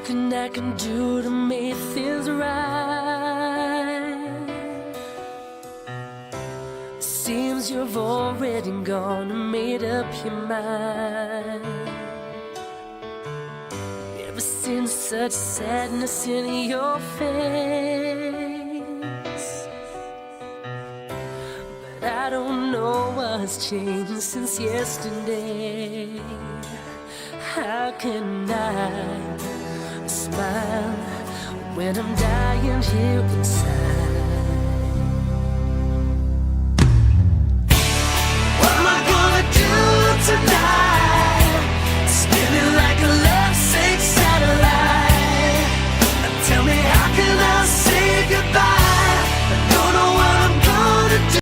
nothing I can do to make things right. Seems you've already gone and made up your mind. Ever since such sadness in your face, but I don't know what's changed since yesterday. How can I smile when I'm dying here inside?